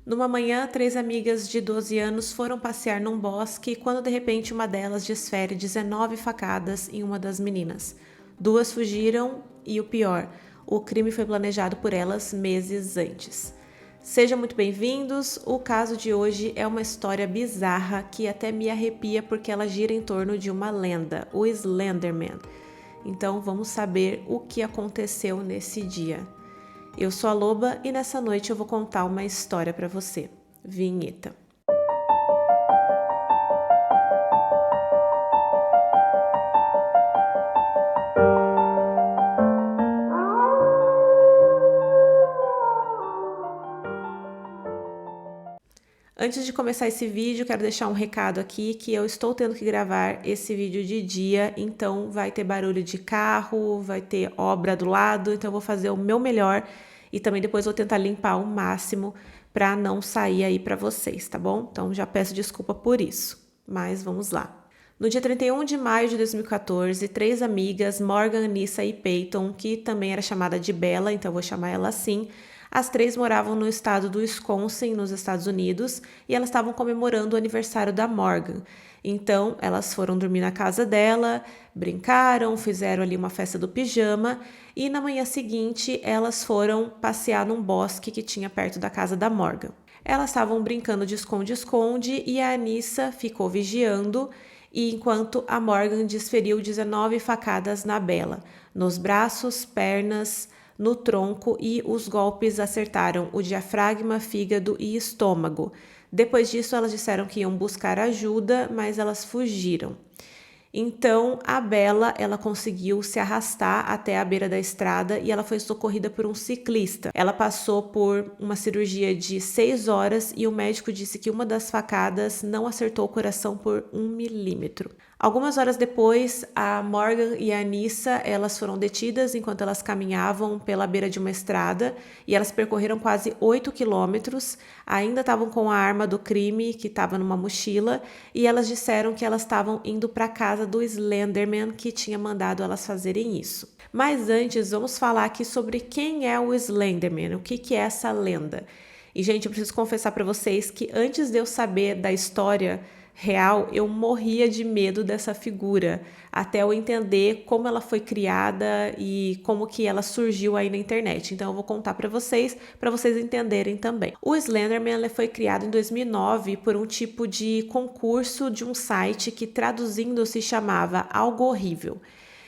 Numa manhã, 3 amigas de 12 anos foram passear num bosque quando de repente uma delas desfere 19 facadas em uma das meninas. 2 fugiram e o pior, o crime foi planejado por elas meses antes. Sejam muito bem-vindos. O caso de hoje é uma história bizarra que até me arrepia porque ela gira em torno de uma lenda, o Slenderman. Então vamos saber o que aconteceu nesse dia. Eu sou a Loba e nessa noite eu vou contar uma história para você. Vinheta. Antes de começar esse vídeo, quero deixar um recado aqui que eu estou tendo que gravar esse vídeo de dia, então vai ter barulho de carro, vai ter obra do lado, então eu vou fazer o meu melhor e também depois vou tentar limpar o máximo para não sair aí para vocês, tá bom? Então já peço desculpa por isso, mas vamos lá. No dia 31 de maio de 2014, 3 amigas, Morgan, Anissa e Peyton, que também era chamada de Bella, então eu vou chamar ela assim, as 3 moravam no estado do Wisconsin, nos Estados Unidos, e elas estavam comemorando o aniversário da Morgan. Então, elas foram dormir na casa dela, brincaram, fizeram ali uma festa do pijama, e na manhã seguinte, elas foram passear num bosque que tinha perto da casa da Morgan. Elas estavam brincando de esconde-esconde e a Anissa ficou vigiando, e enquanto a Morgan desferiu 19 facadas na Bella, nos braços, pernas, no tronco, e os golpes acertaram o diafragma, fígado e estômago. Depois disso, elas disseram que iam buscar ajuda, mas elas fugiram. Então, a Bella, ela conseguiu se arrastar até a beira da estrada e ela foi socorrida por um ciclista. Ela passou por uma cirurgia de 6 horas e o médico disse que uma das facadas não acertou o coração por 1 milímetro. Algumas horas depois, a Morgan e a Anissa, elas foram detidas enquanto elas caminhavam pela beira de uma estrada e elas percorreram quase 8 quilômetros, ainda estavam com a arma do crime que estava numa mochila e elas disseram que elas estavam indo para casa do Slenderman que tinha mandado elas fazerem isso. Mas antes, vamos falar aqui sobre quem é o Slenderman, o que é essa lenda. E, gente, eu preciso confessar para vocês que antes de eu saber da história real, eu morria de medo dessa figura, até eu entender como ela foi criada e como que ela surgiu aí na internet. Então eu vou contar para vocês entenderem também. O Slenderman foi criado em 2009 por um tipo de concurso de um site que traduzindo se chamava Algo Horrível.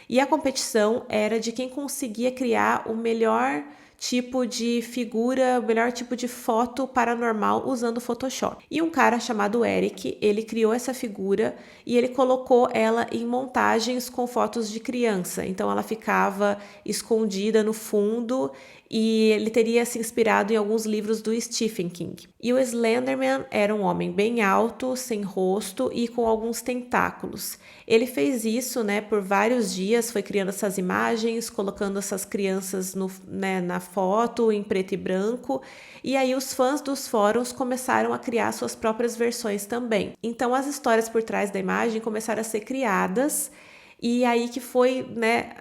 E a competição era de quem conseguia criar o melhor tipo de figura, o melhor tipo de foto paranormal usando o Photoshop. E um cara chamado Eric, ele criou essa figura e ele colocou ela em montagens com fotos de criança. Então ela ficava escondida no fundo e ele teria se inspirado em alguns livros do Stephen King. E o Slenderman era um homem bem alto, sem rosto e com alguns tentáculos. Ele fez isso, por vários dias, foi criando essas imagens, colocando essas crianças na foto em preto e branco, e aí os fãs dos fóruns começaram a criar suas próprias versões também. Então as histórias por trás da imagem começaram a ser criadas, e aí que foi,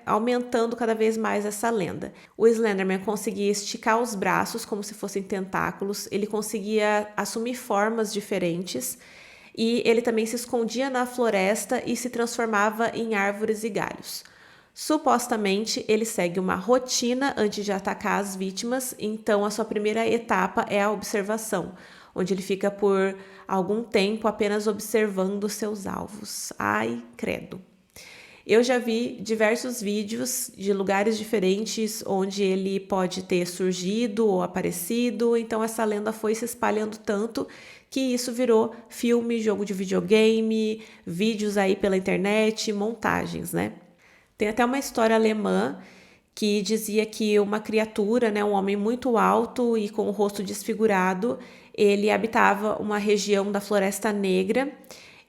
aumentando cada vez mais essa lenda. O Slenderman conseguia esticar os braços como se fossem tentáculos, ele conseguia assumir formas diferentes, e ele também se escondia na floresta e se transformava em árvores e galhos. Supostamente, ele segue uma rotina antes de atacar as vítimas, então a sua primeira etapa é a observação, onde ele fica por algum tempo apenas observando seus alvos. Ai, credo! Eu já vi diversos vídeos de lugares diferentes onde ele pode ter surgido ou aparecido, então essa lenda foi se espalhando tanto que isso virou filme, jogo de videogame, vídeos aí pela internet, montagens, Tem até uma história alemã que dizia que uma criatura, um homem muito alto e com o rosto desfigurado, ele habitava uma região da Floresta Negra.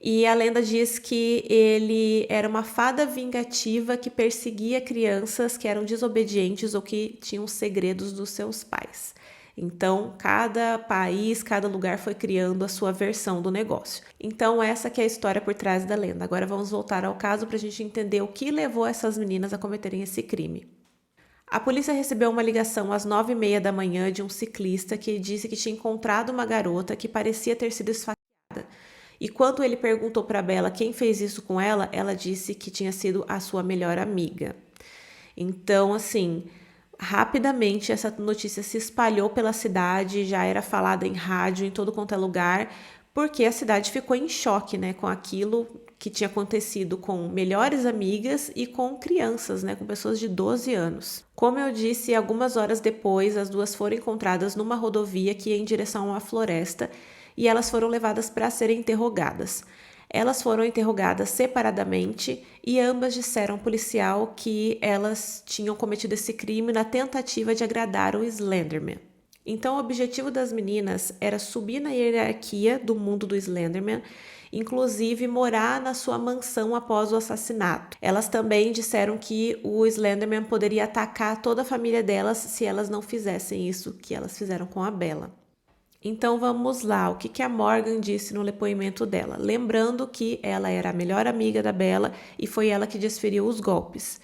E a lenda diz que ele era uma fada vingativa que perseguia crianças que eram desobedientes ou que tinham segredos dos seus pais. Então, cada país, cada lugar foi criando a sua versão do negócio. Então, essa que é a história por trás da lenda. Agora vamos voltar ao caso para a gente entender o que levou essas meninas a cometerem esse crime. A polícia recebeu uma ligação às 9h30 da manhã de um ciclista que disse que tinha encontrado uma garota que parecia ter sido esfaqueada. E quando ele perguntou para Bella quem fez isso com ela, ela disse que tinha sido a sua melhor amiga. Então, assim, rapidamente essa notícia se espalhou pela cidade, já era falada em rádio, em todo quanto é lugar, porque a cidade ficou em choque, né, com aquilo que tinha acontecido com melhores amigas e com crianças, né, com pessoas de 12 anos. Como eu disse, algumas horas depois, as duas foram encontradas numa rodovia que ia em direção a uma floresta e elas foram levadas para serem interrogadas. Elas foram interrogadas separadamente e ambas disseram ao policial que elas tinham cometido esse crime na tentativa de agradar o Slenderman. Então, o objetivo das meninas era subir na hierarquia do mundo do Slenderman, inclusive morar na sua mansão após o assassinato. Elas também disseram que o Slenderman poderia atacar toda a família delas se elas não fizessem isso que elas fizeram com a Bella. Então vamos lá, o que a Morgan disse no depoimento dela? Lembrando que ela era a melhor amiga da Bella e foi ela que desferiu os golpes.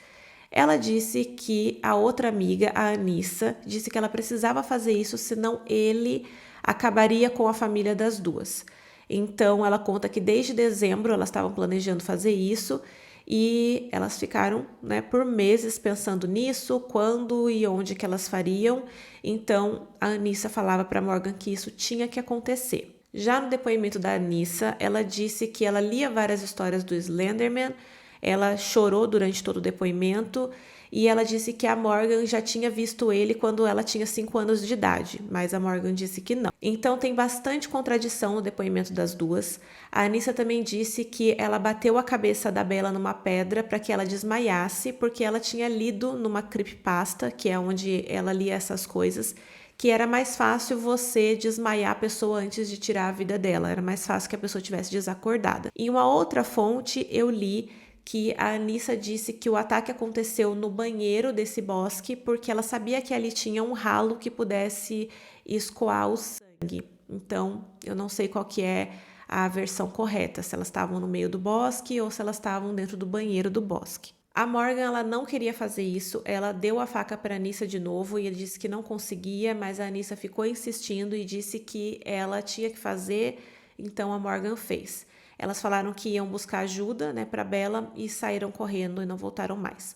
Ela disse que a outra amiga, a Anissa, disse que ela precisava fazer isso, senão ele acabaria com a família das duas. Então ela conta que desde dezembro elas estavam planejando fazer isso e elas ficaram, né, por meses pensando nisso, quando e onde que elas fariam. Então a Anissa falava para Morgan que isso tinha que acontecer. Já no depoimento da Anissa, ela disse que ela lia várias histórias do Slenderman, ela chorou durante todo o depoimento e ela disse que a Morgan já tinha visto ele quando ela tinha 5 anos de idade, mas a Morgan disse que não. Então tem bastante contradição no depoimento das duas. A Anissa também disse que ela bateu a cabeça da Bella numa pedra para que ela desmaiasse, porque ela tinha lido numa creepypasta, que é onde ela lia essas coisas, que era mais fácil você desmaiar a pessoa antes de tirar a vida dela, era mais fácil que a pessoa tivesse desacordada. Em uma outra fonte eu li que a Anissa disse que o ataque aconteceu no banheiro desse bosque porque ela sabia que ali tinha um ralo que pudesse escoar o sangue. Então, eu não sei qual que é a versão correta, se elas estavam no meio do bosque ou se elas estavam dentro do banheiro do bosque. A Morgan, ela não queria fazer isso, ela deu a faca para a Anissa de novo e disse que não conseguia, mas a Anissa ficou insistindo e disse que ela tinha que fazer, então a Morgan fez. Elas falaram que iam buscar ajuda, né, para Bella e saíram correndo e não voltaram mais.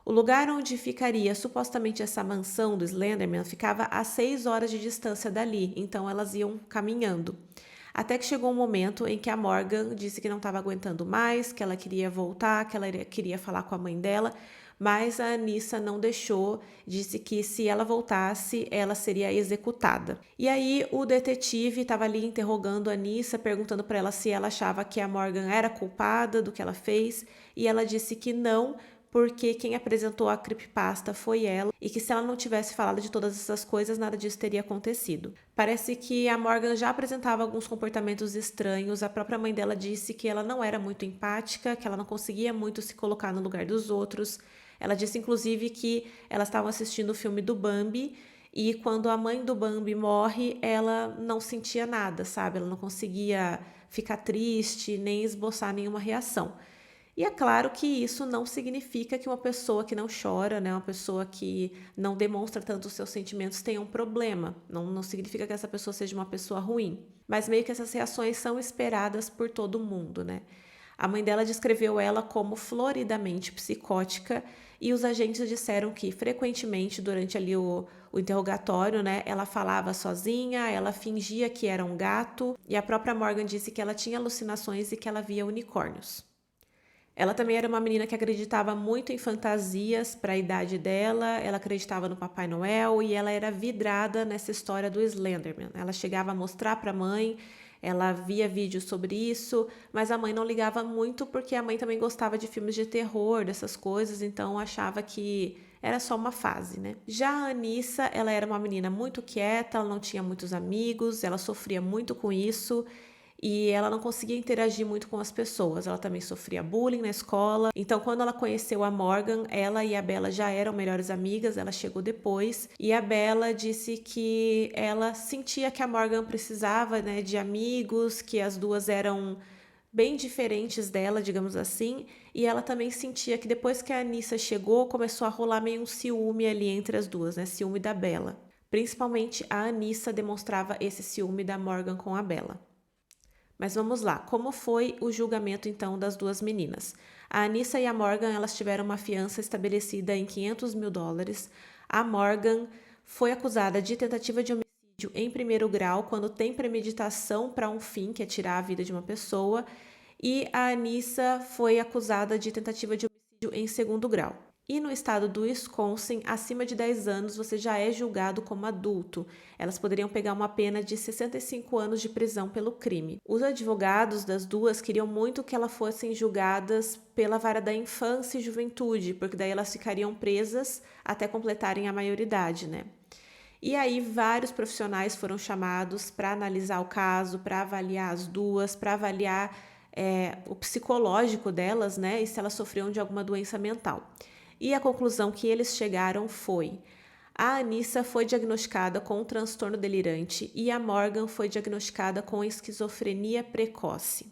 O lugar onde ficaria supostamente essa mansão do Slenderman ficava a 6 horas de distância dali, então elas iam caminhando. Até que chegou um momento em que a Morgan disse que não estava aguentando mais, que ela queria voltar, que ela queria falar com a mãe dela, mas a Anissa não deixou, disse que se ela voltasse, ela seria executada. E aí o detetive estava ali interrogando a Anissa, perguntando para ela se ela achava que a Morgan era culpada do que ela fez, e ela disse que não, porque quem apresentou a creepypasta foi ela e que se ela não tivesse falado de todas essas coisas, nada disso teria acontecido. Parece que a Morgan já apresentava alguns comportamentos estranhos, a própria mãe dela disse que ela não era muito empática, que ela não conseguia muito se colocar no lugar dos outros. Ela disse inclusive que elas estavam assistindo o filme do Bambi e quando a mãe do Bambi morre, ela não sentia nada, sabe? Ela não conseguia ficar triste, nem esboçar nenhuma reação. E é claro que isso não significa que uma pessoa que não chora, né, uma pessoa que não demonstra tanto os seus sentimentos tenha um problema. Não significa que essa pessoa seja uma pessoa ruim. Mas meio que essas reações são esperadas por todo mundo, né? A mãe dela descreveu ela como floridamente psicótica e os agentes disseram que frequentemente durante ali o interrogatório, né, ela falava sozinha, ela fingia que era um gato e a própria Morgan disse que ela tinha alucinações e que ela via unicórnios. Ela também era uma menina que acreditava muito em fantasias para a idade dela, ela acreditava no Papai Noel e ela era vidrada nessa história do Slenderman. Ela chegava a mostrar para a mãe, ela via vídeos sobre isso, mas a mãe não ligava muito porque a mãe também gostava de filmes de terror, dessas coisas, então achava que era só uma fase, né? Já a Anissa, ela era uma menina muito quieta, ela não tinha muitos amigos, ela sofria muito com isso e ela não conseguia interagir muito com as pessoas. Ela também sofria bullying na escola. Então, quando ela conheceu a Morgan, ela e a Bella já eram melhores amigas. Ela chegou depois. E a Bella disse que ela sentia que a Morgan precisava, né, de amigos, que as duas eram bem diferentes dela, digamos assim, e ela também sentia que depois que a Anissa chegou, começou a rolar meio um ciúme ali entre as duas, né? Ciúme da Bella. Principalmente a Anissa demonstrava esse ciúme da Morgan com a Bella. Mas vamos lá, como foi o julgamento então das duas meninas? A Anissa e a Morgan, elas tiveram uma fiança estabelecida em US$ 500.000. A Morgan foi acusada de tentativa de homicídio em primeiro grau, quando tem premeditação para um fim, que é tirar a vida de uma pessoa, e a Anissa foi acusada de tentativa de homicídio em segundo grau. E no estado do Wisconsin, acima de 10 anos, você já é julgado como adulto. Elas poderiam pegar uma pena de 65 anos de prisão pelo crime. Os advogados das duas queriam muito que elas fossem julgadas pela vara da infância e juventude, porque daí elas ficariam presas até completarem a maioridade, né? E aí vários profissionais foram chamados para analisar o caso, para avaliar as duas, para avaliar o psicológico delas, né? E se elas sofriam de alguma doença mental. E a conclusão que eles chegaram foi: a Anissa foi diagnosticada com um transtorno delirante e a Morgan foi diagnosticada com esquizofrenia precoce.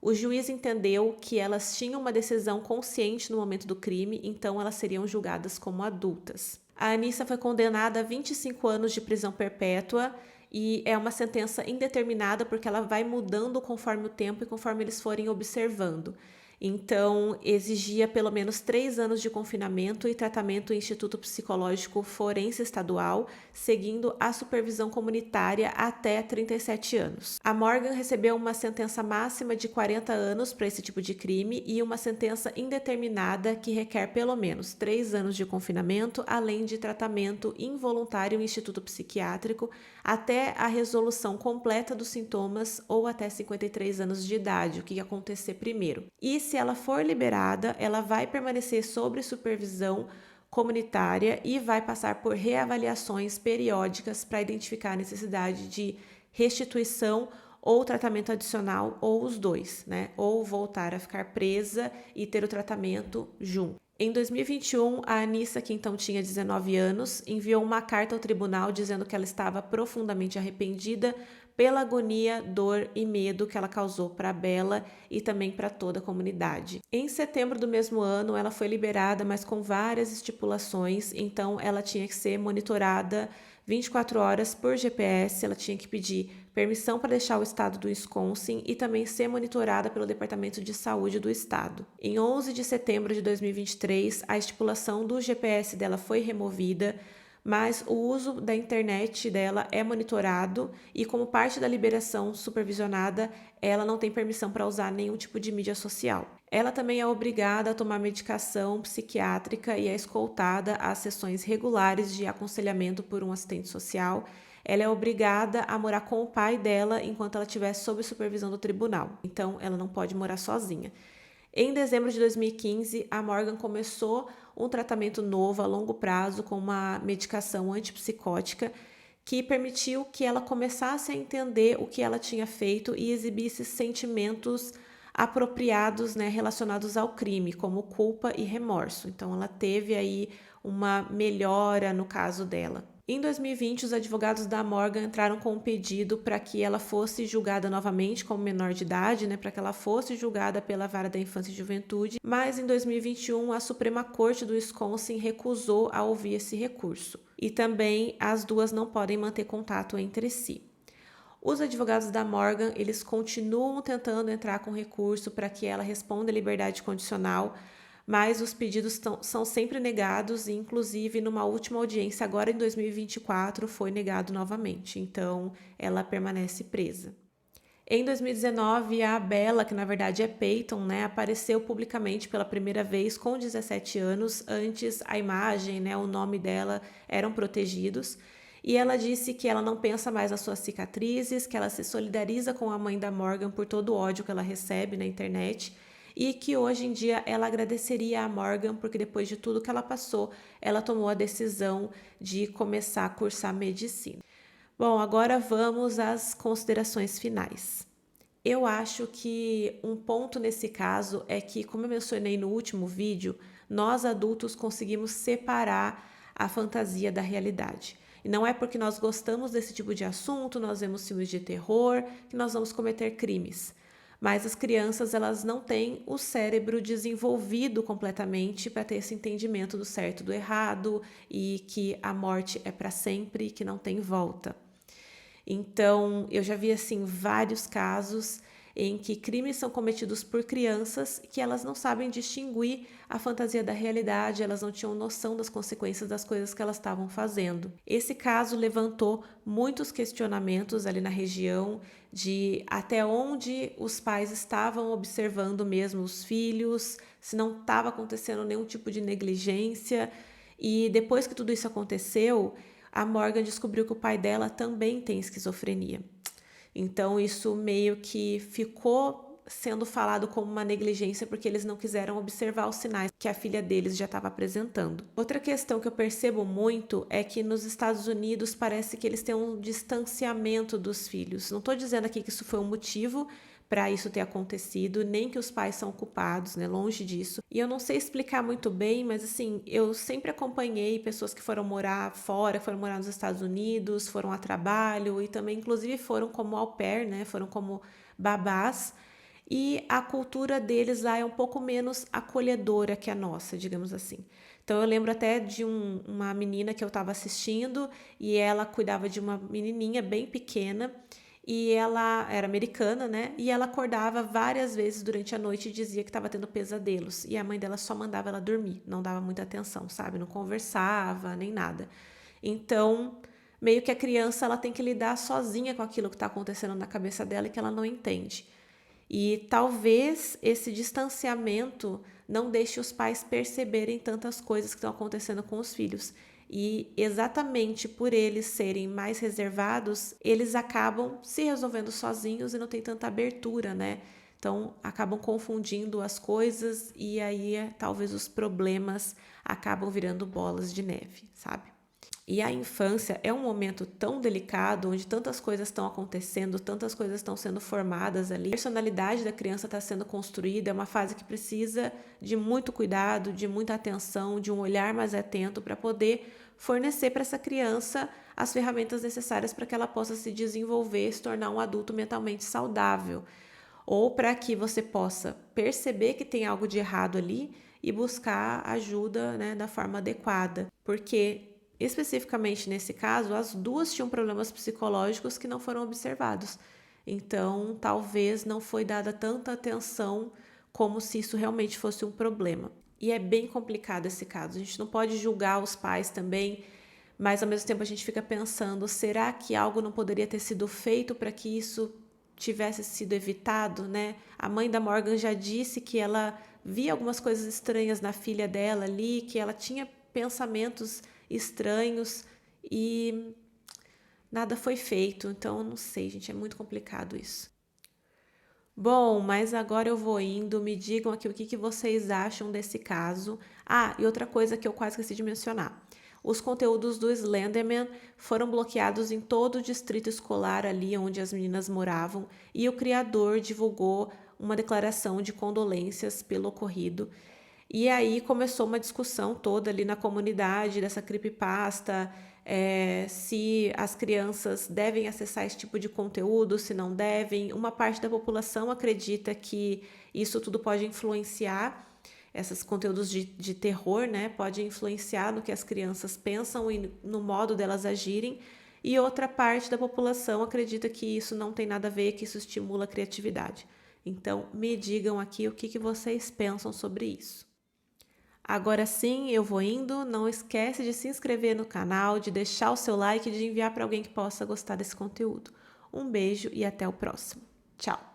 O juiz entendeu que elas tinham uma decisão consciente no momento do crime, então elas seriam julgadas como adultas. A Anissa foi condenada a 25 anos de prisão perpétua e é uma sentença indeterminada porque ela vai mudando conforme o tempo e conforme eles forem observando. Então, exigia pelo menos 3 anos de confinamento e tratamento em Instituto Psicológico Forense Estadual, seguindo a supervisão comunitária até 37 anos. A Morgan recebeu uma sentença máxima de 40 anos para esse tipo de crime e uma sentença indeterminada que requer pelo menos 3 anos de confinamento, além de tratamento involuntário em Instituto Psiquiátrico até a resolução completa dos sintomas ou até 53 anos de idade, o que ia acontecer primeiro. E se ela for liberada, ela vai permanecer sob supervisão comunitária e vai passar por reavaliações periódicas para identificar a necessidade de restituição ou tratamento adicional, ou os dois, né? Ou voltar a ficar presa e ter o tratamento junto. Em 2021, a Anissa, que então tinha 19 anos, enviou uma carta ao tribunal dizendo que ela estava profundamente arrependida pela agonia, dor e medo que ela causou para a Bella e também para toda a comunidade. Em setembro do mesmo ano, ela foi liberada, mas com várias estipulações, então ela tinha que ser monitorada 24 horas por GPS, ela tinha que pedir permissão para deixar o estado do Wisconsin e também ser monitorada pelo Departamento de Saúde do estado. Em 11 de setembro de 2023, a estipulação do GPS dela foi removida, mas o uso da internet dela é monitorado e, como parte da liberação supervisionada, ela não tem permissão para usar nenhum tipo de mídia social. Ela também é obrigada a tomar medicação psiquiátrica e é escoltada às sessões regulares de aconselhamento por um assistente social. Ela é obrigada a morar com o pai dela enquanto ela estiver sob supervisão do tribunal. Então, ela não pode morar sozinha. Em dezembro de 2015, a Morgan começou um tratamento novo a longo prazo com uma medicação antipsicótica que permitiu que ela começasse a entender o que ela tinha feito e exibisse sentimentos apropriados, né, relacionados ao crime, como culpa e remorso. Então, ela teve aí uma melhora no caso dela. Em 2020, os advogados da Morgan entraram com um pedido para que ela fosse julgada novamente como menor de idade, né, para que ela fosse julgada pela Vara da Infância e Juventude, mas em 2021 a Suprema Corte do Wisconsin recusou a ouvir esse recurso. E também as duas não podem manter contato entre si. Os advogados da Morgan, eles continuam tentando entrar com recurso para que ela responda a liberdade condicional, mas os pedidos são sempre negados e, inclusive, numa última audiência, agora em 2024, foi negado novamente. Então, ela permanece presa. Em 2019, a Bella, que na verdade é Peyton, né, apareceu publicamente pela primeira vez com 17 anos. Antes, a imagem, né, o nome dela eram protegidos. E ela disse que ela não pensa mais nas suas cicatrizes, que ela se solidariza com a mãe da Morgan por todo o ódio que ela recebe na internet e que hoje em dia ela agradeceria a Morgan porque depois de tudo que ela passou, ela tomou a decisão de começar a cursar medicina. Bom, agora vamos às considerações finais. Eu acho que um ponto nesse caso é que, como eu mencionei no último vídeo, nós adultos conseguimos separar a fantasia da realidade. E não é porque nós gostamos desse tipo de assunto, nós vemos filmes de terror, que nós vamos cometer crimes. mas as crianças elas não têm o cérebro desenvolvido completamente para ter esse entendimento do certo e do errado e que a morte é para sempre e que não tem volta. Então, eu já vi assim vários casos em que crimes são cometidos por crianças que elas não sabem distinguir a fantasia da realidade, elas não tinham noção das consequências das coisas que elas estavam fazendo. Esse caso levantou muitos questionamentos ali na região de até onde os pais estavam observando mesmo os filhos, se não estava acontecendo nenhum tipo de negligência. E depois que tudo isso aconteceu, a Morgan descobriu que o pai dela também tem esquizofrenia. Então isso meio que ficou sendo falado como uma negligência porque eles não quiseram observar os sinais que a filha deles já estava apresentando. Outra questão que eu percebo muito é que nos Estados Unidos parece que eles têm um distanciamento dos filhos. Não estou dizendo aqui que isso foi um motivo para isso ter acontecido, nem que os pais são culpados, né? Longe disso. E eu não sei explicar muito bem, mas assim, eu sempre acompanhei pessoas que foram morar fora, foram morar nos Estados Unidos, foram a trabalho e também, inclusive, foram como au pair, né? Foram como babás. E a cultura deles lá é um pouco menos acolhedora que a nossa, digamos assim. Então eu lembro até de uma menina que eu estava assistindo e ela cuidava de uma menininha bem pequena e ela era americana, né? E ela acordava várias vezes durante a noite e dizia que estava tendo pesadelos. E a mãe dela só mandava ela dormir, não dava muita atenção, sabe? Não conversava, nem nada. Então, meio que a criança ela tem que lidar sozinha com aquilo que está acontecendo na cabeça dela e que ela não entende. E talvez esse distanciamento não deixe os pais perceberem tantas coisas que estão acontecendo com os filhos. E exatamente por eles serem mais reservados, eles acabam se resolvendo sozinhos e não tem tanta abertura, né? Então acabam confundindo as coisas e aí talvez os problemas acabam virando bolas de neve, sabe? E a infância é um momento tão delicado, onde tantas coisas estão acontecendo, tantas coisas estão sendo formadas ali. A personalidade da criança está sendo construída, é uma fase que precisa de muito cuidado, de muita atenção, de um olhar mais atento para poder fornecer para essa criança as ferramentas necessárias para que ela possa se desenvolver, se tornar um adulto mentalmente saudável. Ou para que você possa perceber que tem algo de errado ali e buscar ajuda, né, da forma adequada. Porque especificamente nesse caso, as duas tinham problemas psicológicos que não foram observados. Então, talvez não foi dada tanta atenção como se isso realmente fosse um problema. E é bem complicado esse caso. A gente não pode julgar os pais também, mas ao mesmo tempo a gente fica pensando, será que algo não poderia ter sido feito para que isso tivesse sido evitado, né? A mãe da Morgan já disse que ela via algumas coisas estranhas na filha dela ali, que ela tinha pensamentos estranhos e nada foi feito. Então, eu não sei, gente, é muito complicado isso. Bom, mas agora eu vou indo. Me digam aqui o que vocês acham desse caso. Ah, e outra coisa que eu quase esqueci de mencionar. Os conteúdos do Slenderman foram bloqueados em todo o distrito escolar ali onde as meninas moravam e o criador divulgou uma declaração de condolências pelo ocorrido. E aí começou uma discussão toda ali na comunidade dessa creepypasta, se as crianças devem acessar esse tipo de conteúdo, se não devem. Uma parte da população acredita que isso tudo pode influenciar, esses conteúdos de terror, né? Pode influenciar no que as crianças pensam e no modo delas agirem. E outra parte da população acredita que isso não tem nada a ver, que isso estimula a criatividade. Então, me digam aqui o que vocês pensam sobre isso. Agora sim, eu vou indo. Não esquece de se inscrever no canal, de deixar o seu like e de enviar para alguém que possa gostar desse conteúdo. Um beijo e até o próximo. Tchau!